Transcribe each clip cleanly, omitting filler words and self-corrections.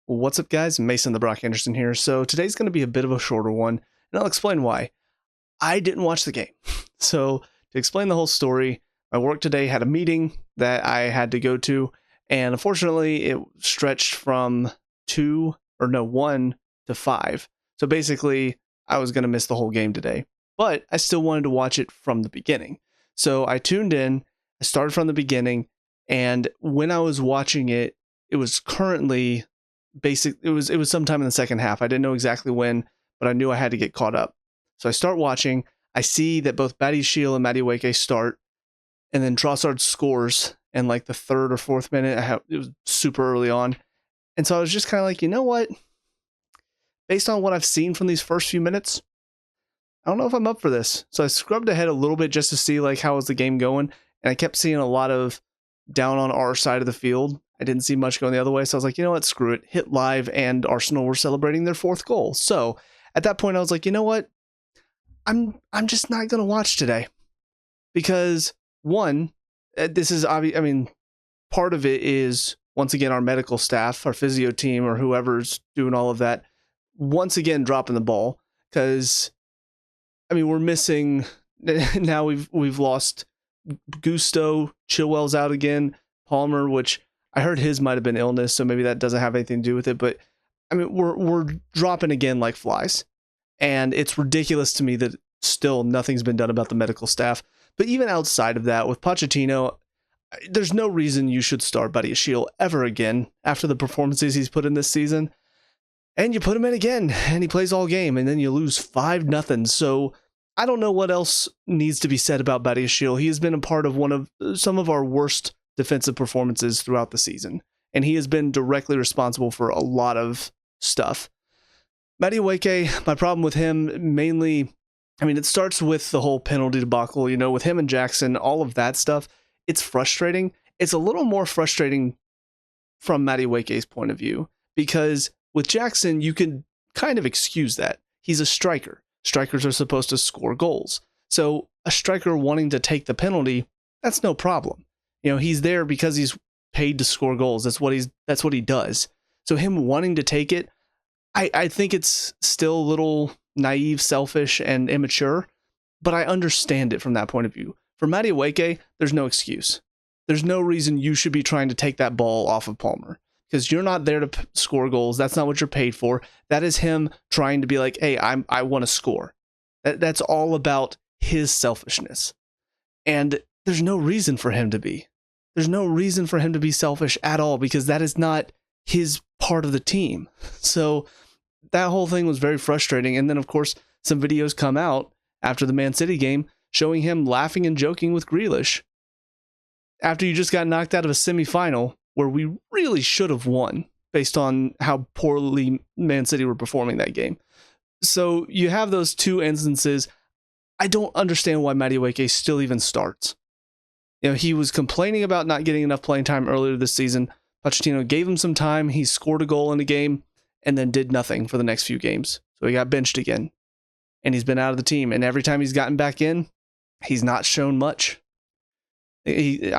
What's up, guys? Mason the Brock Henderson here. So today's going to be a bit of a shorter one, and I'll explain why. I didn't watch the game. So to explain the whole story, my work today had a meeting that I had to go to, and unfortunately it stretched from 1 to 5. So basically I was going to miss the whole game today, but I still wanted to watch it from the beginning. So I tuned in, I started from the beginning, and when I was watching it, it was currently it was sometime in the second half. I didn't know exactly when, but I knew I had to get caught up. So I start watching. I see that both Badiashile and Madueke start, and then Trossard scores in like the third or fourth minute. It was super early on, and so I was just kind of like, you know what? Based on what I've seen from these first few minutes, I don't know if I'm up for this. So I scrubbed ahead a little bit just to see like how was the game going, and I kept seeing a lot of down on our side of the field. I didn't see much going the other way, so I was like, you know what, screw it. Hit live, and Arsenal were celebrating their fourth goal. So at that point, I was like, you know what, I'm just not going to watch today. Because one, this is obvious. I mean, part of it is, once again, our medical staff, our physio team, or whoever's doing all of that, once again dropping the ball. Because, I mean, we're missing, now we've lost Gusto, Chilwell's out again, Palmer, which I heard his might have been illness, so maybe that doesn't have anything to do with it. But I mean, we're dropping again like flies, and it's ridiculous to me that still nothing's been done about the medical staff. But even outside of that, with Pochettino, there's no reason you should start Badiashile ever again after the performances he's put in this season. And you put him in again, and he plays all game, and then you lose 5-0. So I don't know what else needs to be said about Badiashile. He has been a part of some of our worst defensive performances throughout the season, and he has been directly responsible for a lot of stuff. Madueke, my problem with him mainly, I mean, it starts with the whole penalty debacle, with him and Jackson, all of that stuff. It's frustrating. It's a little more frustrating from Madueke's point of view, because with Jackson, you can kind of excuse that. He's a striker. Strikers are supposed to score goals. So a striker wanting to take the penalty, that's no problem. He's there because he's paid to score goals. That's what he does. So him wanting to take it, I think it's still a little naive, selfish, and immature, but I understand it from that point of view. For Madueke, there's no excuse. There's no reason you should be trying to take that ball off of Palmer, because you're not there to score goals. That's not what you're paid for. That is him trying to be like, hey, I want to score. That's all about his selfishness. And there's no reason for him to be. There's no reason for him to be selfish at all, because that is not his part of the team. So that whole thing was very frustrating. And then, of course, some videos come out after the Man City game showing him laughing and joking with Grealish after you just got knocked out of a semifinal where we really should have won based on how poorly Man City were performing that game. So you have those two instances. I don't understand why Madueke still even starts. He was complaining about not getting enough playing time earlier this season. Pochettino gave him some time. He scored a goal in the game and then did nothing for the next few games. So he got benched again. And he's been out of the team. And every time he's gotten back in, he's not shown much. In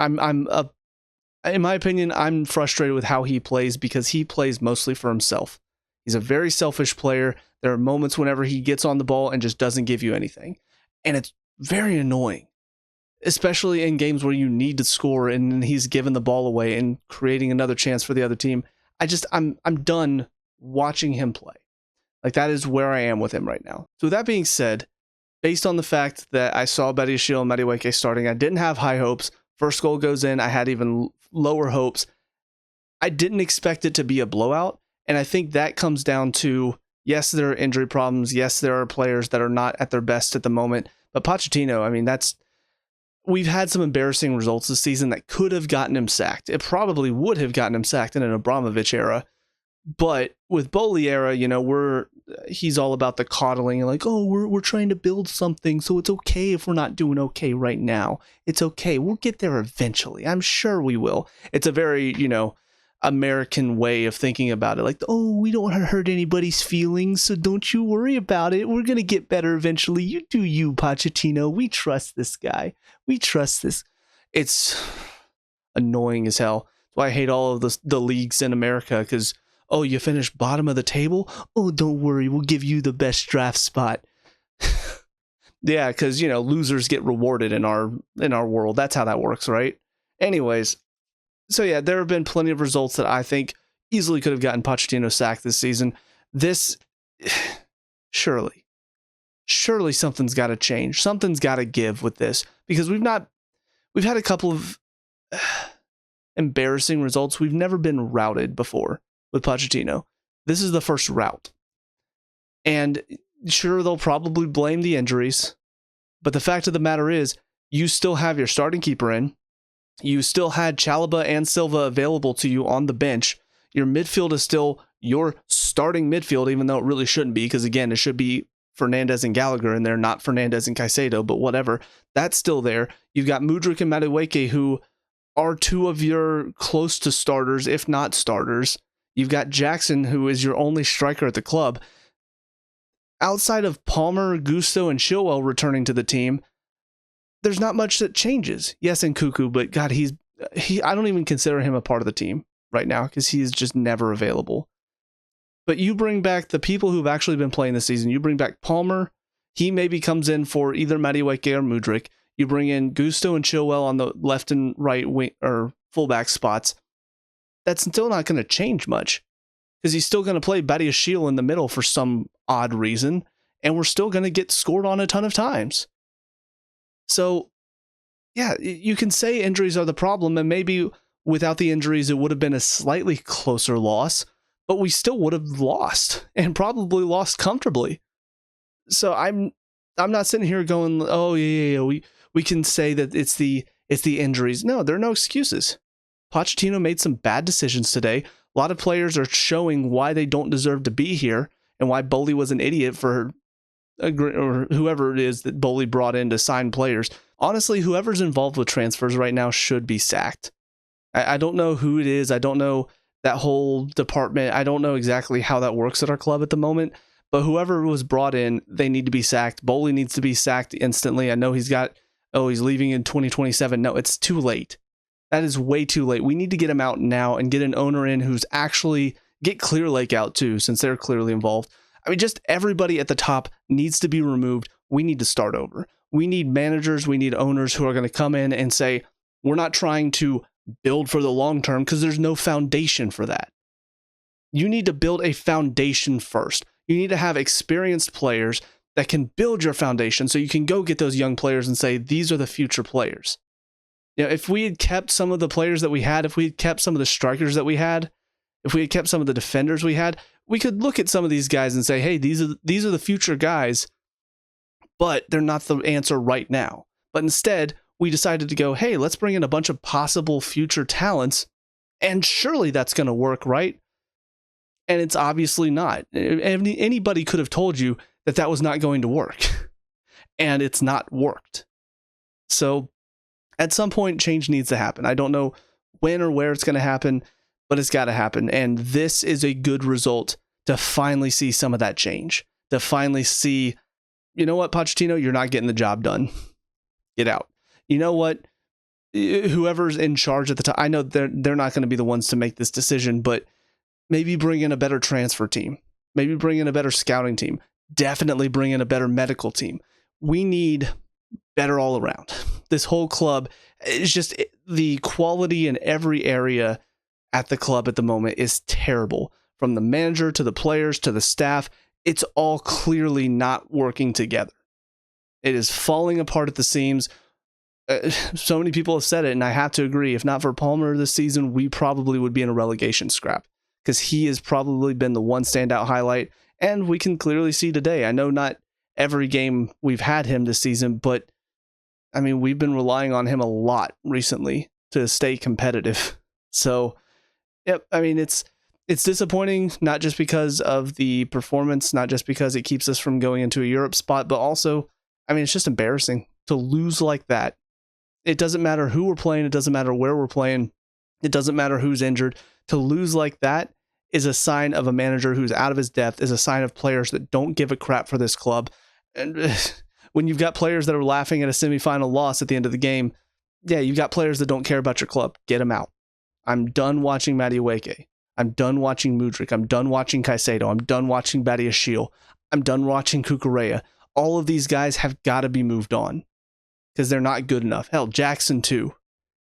my opinion, I'm frustrated with how he plays, because he plays mostly for himself. He's a very selfish player. There are moments whenever he gets on the ball and just doesn't give you anything. And it's very annoying, especially in games where you need to score and he's giving the ball away and creating another chance for the other team. I'm done watching him play. Like, that is where I am with him right now. So with that being said, based on the fact that I saw Badiashile and Madueke starting, I didn't have high hopes. First goal goes in, I had even lower hopes. I didn't expect it to be a blowout, and I think that comes down to, yes, there are injury problems. Yes, there are players that are not at their best at the moment. But Pochettino, I mean, we've had some embarrassing results this season that could have gotten him sacked. It probably would have gotten him sacked in an Abramovich era. But with Bowley era, he's all about the coddling and like, oh, we're trying to build something, so it's okay if we're not doing okay right now. It's okay. We'll get there eventually. I'm sure we will. It's a very, American way of thinking about it. Like, oh, we don't want to hurt anybody's feelings, so don't you worry about it. We're going to get better eventually. You do you, Pochettino. We trust this guy. We trust this. It's annoying as hell. That's why I hate all of the leagues in America, because Oh, you finished bottom of the table? Oh, don't worry, we'll give you the best draft spot. Yeah, because losers get rewarded in our world. That's how that works, right? Anyways, so yeah, there have been plenty of results that I think easily could have gotten Pochettino sacked this season. This surely something's got to change. Something's got to give with this, because we've had a couple of embarrassing results. We've never been routed before with Pochettino. This is the first rout. And sure, they'll probably blame the injuries, but the fact of the matter is, you still have your starting keeper in. You still had Chalobah and Silva available to you on the bench. Your midfield is still your starting midfield, even though it really shouldn't be, because again, it should be Fernandez and Gallagher in there, not Fernandez and Caicedo, but whatever. That's still there. You've got Mudryk and Madueke, who are two of your close to starters, if not starters. You've got Jackson, who is your only striker at the club. Outside of Palmer, Gusto, and Chilwell returning to the team, there's not much that changes. Yes, and Cuckoo, but God, I don't even consider him a part of the team right now, because he's just never available. But you bring back the people who've actually been playing this season. You bring back Palmer. He maybe comes in for either Madueke or Mudryk. You bring in Gusto and Chilwell on the left and right wing or fullback spots. That's still not going to change much, because he's still going to play Badiashile in the middle for some odd reason, and we're still going to get scored on a ton of times. So, yeah, you can say injuries are the problem, and maybe without the injuries, it would have been a slightly closer loss, but we still would have lost, and probably lost comfortably. So I'm not sitting here going, oh yeah, we can say that it's the injuries. No, there are no excuses. Pochettino made some bad decisions today. A lot of players are showing why they don't deserve to be here, and why Bowley was an idiot for, or whoever it is that Bowley brought in to sign players. Honestly, whoever's involved with transfers right now should be sacked. I don't know who it is. I don't know that whole department. I don't know exactly how that works at our club at the moment, but whoever was brought in, they need to be sacked. Bowley needs to be sacked instantly. I know he's leaving in 2027. No, it's too late. That is way too late. We need to get him out now and get an owner in who's actually, get Clear Lake out too, since they're clearly involved. I mean, just everybody at the top needs to be removed. We need to start over. We need managers. We need owners who are going to come in and say, we're not trying to build for the long term, because there's no foundation for that. You need to build a foundation first. You need to have experienced players that can build your foundation, so you can go get those young players and say, these are the future players. If we had kept some of the players that we had, if we had kept some of the strikers that we had, if we had kept some of the defenders we had, we could look at some of these guys and say, hey, these are the future guys, but they're not the answer right now. But instead, we decided to go, hey, let's bring in a bunch of possible future talents, and surely that's going to work, right? And it's obviously not. Anybody could have told you that was not going to work, and it's not worked. So at some point, change needs to happen. I don't know when or where it's going to happen, but it's got to happen. And this is a good result to finally see some of that change, to finally see, you know what, Pochettino, you're not getting the job done. Get out. You know what? Whoever's in charge at the time, I know they're not going to be the ones to make this decision, but maybe bring in a better transfer team. Maybe bring in a better scouting team. Definitely bring in a better medical team. We need better all around. This whole club is just, the quality in every area at the club at the moment is terrible. From the manager to the players to the staff, it's all clearly not working together. It is falling apart at the seams. So many people have said it, and I have to agree. If not for Palmer this season, we probably would be in a relegation scrap, because he has probably been the one standout highlight, and we can clearly see today. I know not every game we've had him this season, but I mean, we've been relying on him a lot recently to stay competitive. So, yep, I mean, it's disappointing, not just because of the performance, not just because it keeps us from going into a Europe spot, but also, I mean, it's just embarrassing to lose like that. It doesn't matter who we're playing. It doesn't matter where we're playing. It doesn't matter who's injured. To lose like that is a sign of a manager who's out of his depth, is a sign of players that don't give a crap for this club. And when you've got players that are laughing at a semifinal loss at the end of the game, yeah, you've got players that don't care about your club. Get them out. I'm done watching Madueke. I'm done watching Mudryk. I'm done watching Caicedo. I'm done watching Badiashile. I'm done watching Cucurella. All of these guys have got to be moved on because they're not good enough. Hell, Jackson too.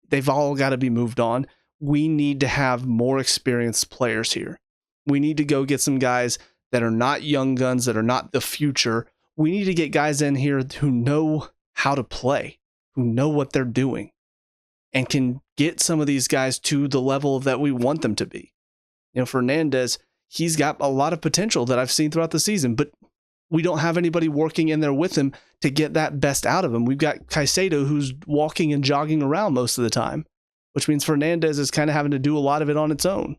They've all got to be moved on. We need to have more experienced players here. We need to go get some guys that are not young guns, that are not the future. We need to get guys in here who know how to play, who know what they're doing, and can get some of these guys to the level that we want them to be. You know, Fernandez, he's got a lot of potential that I've seen throughout the season, but we don't have anybody working in there with him to get that best out of him. We've got Caicedo who's walking and jogging around most of the time, which means Fernandez is kind of having to do a lot of it on its own.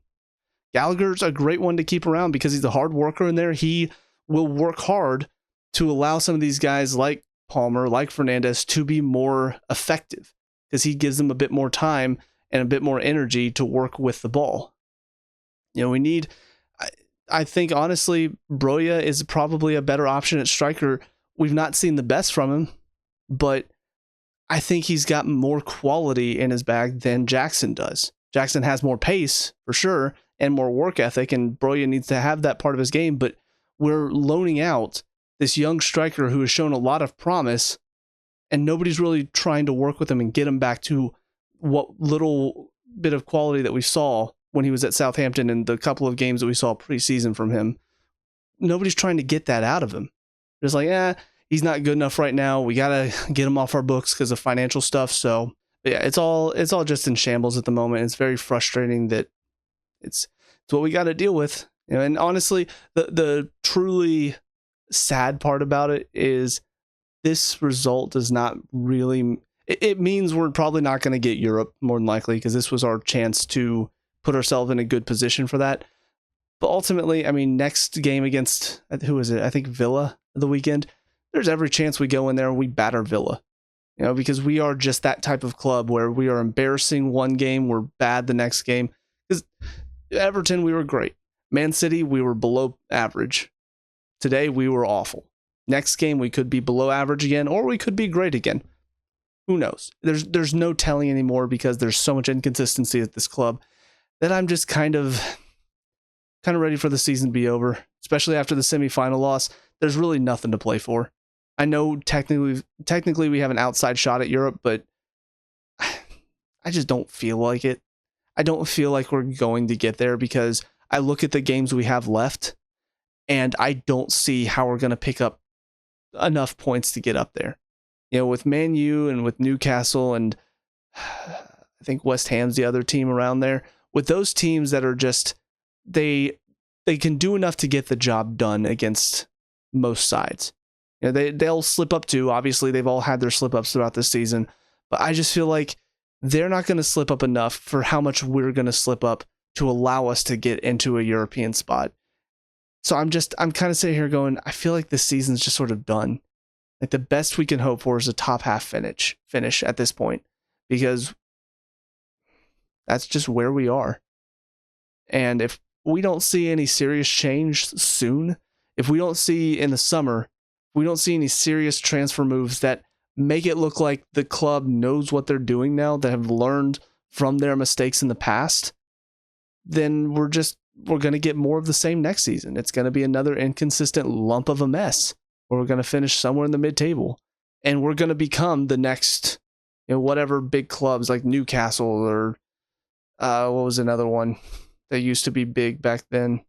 Gallagher's a great one to keep around because he's a hard worker in there. He will work hard to allow some of these guys like Palmer, like Fernandez, to be more effective because he gives them a bit more time and a bit more energy to work with the ball. You know, we need, I think, honestly, Broja is probably a better option at striker. We've not seen the best from him, but I think he's got more quality in his bag than Jackson does. Jackson has more pace, for sure, and more work ethic, and Broja needs to have that part of his game, but we're loaning out this young striker who has shown a lot of promise, and nobody's really trying to work with him and get him back to what little bit of quality that we saw when he was at Southampton and the couple of games that we saw preseason from him. Nobody's trying to get that out of him. Just like, he's not good enough right now. We got to get him off our books because of financial stuff. So, yeah, it's all just in shambles at the moment. It's very frustrating that it's what we got to deal with. You know, and honestly, the truly sad part about it is this result does not really, it means we're probably not going to get Europe more than likely because this was our chance to put ourselves in a good position for that. But ultimately, I mean, next game against, who is it? I think Villa the weekend. There's every chance we go in there and we batter Villa. You know, because we are just that type of club where we are embarrassing one game, we're bad the next game. Because Everton, we were great. Man City, we were below average. Today, we were awful. Next game, we could be below average again, or we could be great again. Who knows? There's no telling anymore because there's so much inconsistency at this club that I'm just kind of ready for the season to be over, especially after the semifinal loss. There's really nothing to play for. I know technically we have an outside shot at Europe, but I just don't feel like it. I don't feel like we're going to get there because I look at the games we have left and I don't see how we're going to pick up enough points to get up there. You know, with Man U and with Newcastle and I think West Ham's the other team around there, with those teams that are just, they can do enough to get the job done against most sides. You know, they'll slip up too. Obviously, they've all had their slip ups throughout this season, but I just feel like they're not going to slip up enough for how much we're going to slip up to allow us to get into a European spot. So I'm kind of sitting here going, I feel like this season's just sort of done. Like the best we can hope for is a top half finish at this point, because that's just where we are. And if we don't see any serious change soon, if we don't see in the summer, we don't see any serious transfer moves that make it look like the club knows what they're doing now, that have learned from their mistakes in the past, then we're going to get more of the same next season. It's going to be another inconsistent lump of a mess where we're going to finish somewhere in the mid-table, and we're going to become the next, you know, whatever big clubs like Newcastle or what was another one that used to be big back then?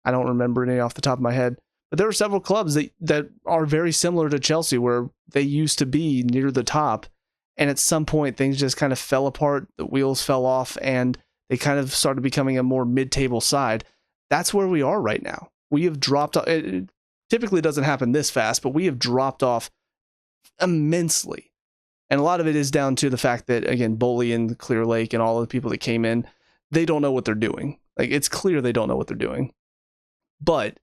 I don't remember any off the top of my head. But there are several clubs that are very similar to Chelsea where they used to be near the top, and at some point things just kind of fell apart, the wheels fell off, and they kind of started becoming a more mid-table side. That's where we are right now. We have dropped off. It typically doesn't happen this fast, but we have dropped off immensely. And a lot of it is down to the fact that, again, Boley and Clear Lake and all of the people that came in, they don't know what they're doing. Like, it's clear they don't know what they're doing. But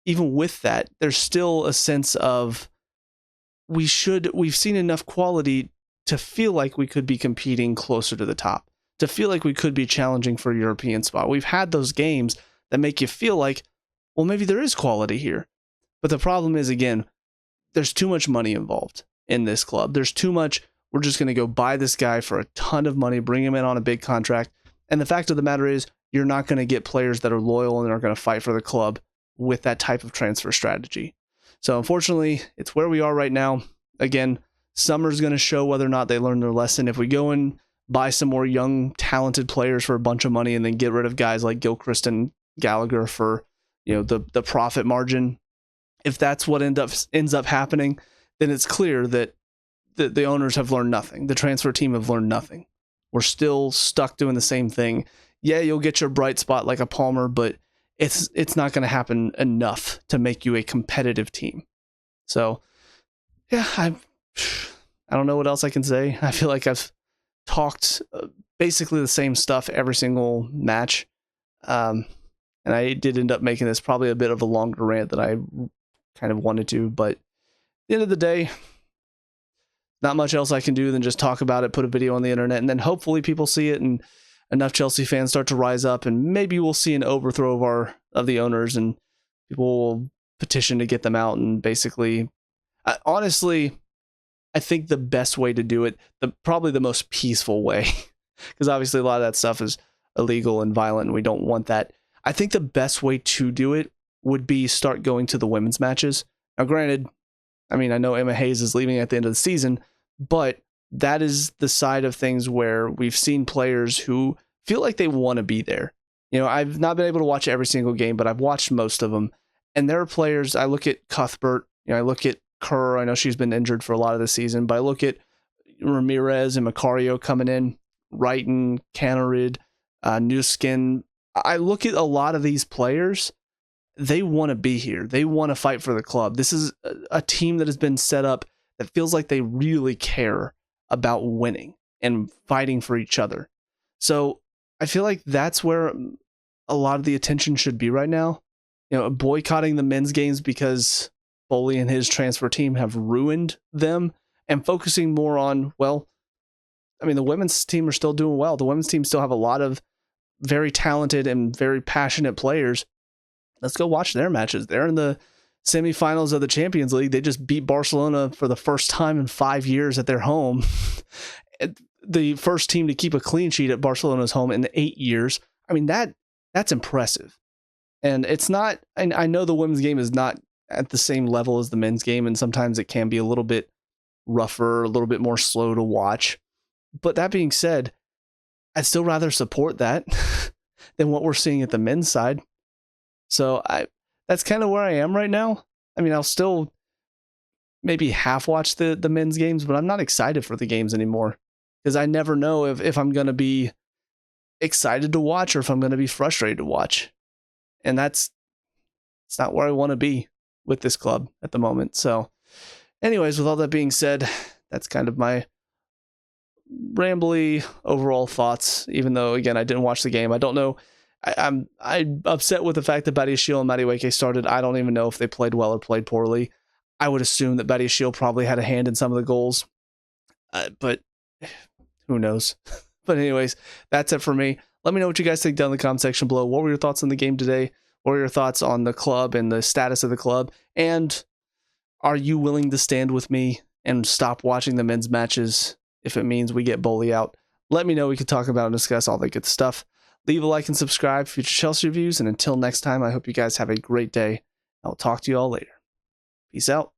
even with that, there's still a sense of we've seen enough quality to feel like we could be competing closer to the top, to feel like we could be challenging for a European spot. We've had those games that make you feel like, well, maybe there is quality here. But the problem is, again, there's too much money involved in this club. There's too much, we're just going to go buy this guy for a ton of money, bring him in on a big contract, And the fact of the matter is, you're not going to get players that are loyal and are going to fight for the club with that type of transfer strategy. So unfortunately, it's where we are right now. Again, summer's going to show whether or not they learn their lesson. If we go and buy some more young, talented players for a bunch of money and then get rid of guys like Gilchrist and Gallagher for, the profit margin, if that's what ends up happening, then it's clear that the owners have learned nothing. The transfer team have learned nothing. We're still stuck doing the same thing. Yeah, you'll get your bright spot like a Palmer, but it's not going to happen enough to make you a competitive team. So, yeah, I don't know what else I can say. I feel like I've talked basically the same stuff every single match. And I did end up making this probably a bit of a longer rant than I kind of wanted to, but at the end of the day, not much else I can do than just talk about it, put a video on the internet, and then hopefully people see it and enough Chelsea fans start to rise up, and maybe we'll see an overthrow of the owners and people will petition to get them out. And basically, honestly, I think the best way to do it, probably the most peaceful way, because obviously a lot of that stuff is illegal and violent and we don't want that. I think the best way to do it would be start going to the women's matches. Now, granted, I know Emma Hayes is leaving at the end of the season, but that is the side of things where we've seen players who feel like they want to be there. I've not been able to watch every single game, but I've watched most of them. And there are players, I look at Cuthbert, I look at Kerr, I know she's been injured for a lot of the season, but I look at Ramirez and Macario coming in, Wrighton, Canarid, Newskin. I look at a lot of these players. They want to be here. They want to fight for the club. This is a team that has been set up that feels like they really care about winning and fighting for each other. So I feel like that's where a lot of the attention should be right now. Boycotting the men's games because Foley and his transfer team have ruined them, and focusing more on, the women's team are still doing well. The women's team still have a lot of very talented and very passionate players. Let's go watch their matches. They're in the semifinals of the Champions League. They just beat Barcelona for the first time in 5 years at their home. The first team to keep a clean sheet at Barcelona's home in 8 years. That's impressive. And it's not, I know the women's game is not at the same level as the men's game, and sometimes it can be a little bit rougher, a little bit more slow to watch. But that being said, I'd still rather support that than what we're seeing at the men's side. So that's kind of where I am right now. I'll still maybe half watch the men's games, but I'm not excited for the games anymore because I never know if I'm going to be excited to watch or if I'm going to be frustrated to watch. And it's not where I want to be with this club at the moment. So anyways, with all that being said, that's kind of my rambly overall thoughts, even though, again, I didn't watch the game. I don't know. I'm upset with the fact that Badiashile and Madueke started. I don't even know if they played well or played poorly. I would assume that Badiashile probably had a hand in some of the goals, but who knows? But anyways, that's it for me. Let me know what you guys think down in the comment section below. What were your thoughts on the game today? What were your thoughts on the club and the status of the club? And are you willing to stand with me and stop watching the men's matches if it means we get Bowley out? Let me know. We can talk about and discuss all that good stuff. Leave a like and subscribe for future Chelsea reviews. And until next time, I hope you guys have a great day. I'll talk to you all later. Peace out.